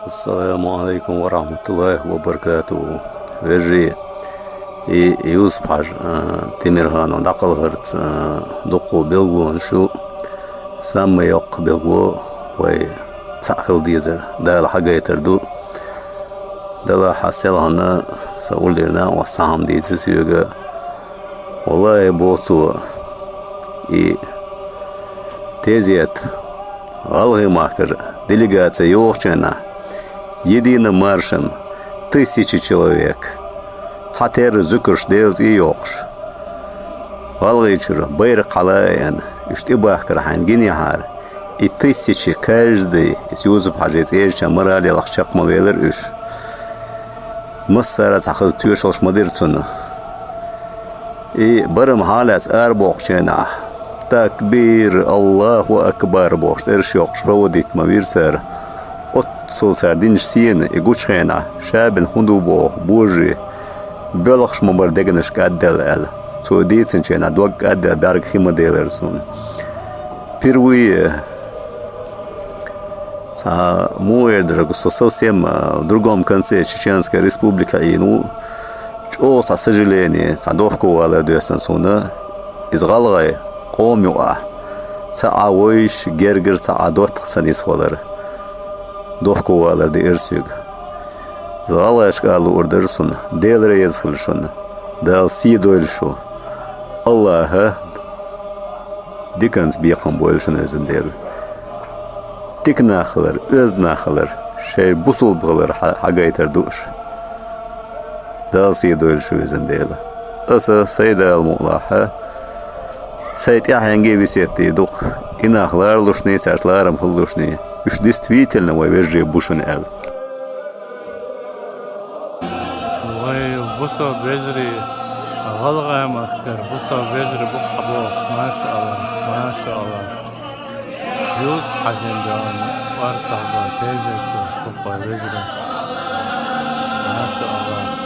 السلام عليكم ورحمة الله وبركاته. وجي يوسف حاج تيميرهان ودقل هرت دقو بيلغو شو سامي يق بيلغو وي تساخل ديزر دال حاجة يتردو دال حاسل هنا سأقول لنا وصام ديزر سيوغا والله بوصو تيزيت غالغي ماكر делегация Йохчена, единым маршем 1000 человек. Цатер зукрш делз и Йохш. Валгичур, байр қалаян, иштибах кархан гинихар. И 1000 каждый из Юзуп Хаджиц Эрча морали лахчак мавелер уш. Мссара цахыз тюшалш мадирцуну. И барым халас арбохчена. تكبير الله أكبر بوش إرشيق شروديت مبير سر أتصل سردينش سين إيقوش خينا شاب الهندو بوجي بيلخش مبردقنش قدل ال سو ديتسن شينا دوق قدل بارك خيمة ديلرسون بيروي سا موير совсем в другом конце Чеченская республика и чё со сожаления садовку вала десансуна из Галгай قوموا ساعويش جرجر ساعدوت خسنيس ولر دوحكو ولر دي إرسيق زغالاش قالوا أردرسون ديل ريزخلشون دال سيدويلشو الله ديكنز بيقم بويلشون özün ديل ديك ناخلر öz ناخلر شي بوصل بغلر حاجة يتردوش دال سيدويلشو özün ديل أسا سيدة المؤلاحة Сайт я ханге висетти дух. Инахлар лушни, царсларам хулушни. Уж действительно мой вежи бушен эл. Ой, бусо вежри галга махкар, бусо вежри бухабо. Машаллах. Юз хажендан варсаба тезету супа вежри. Машаллах.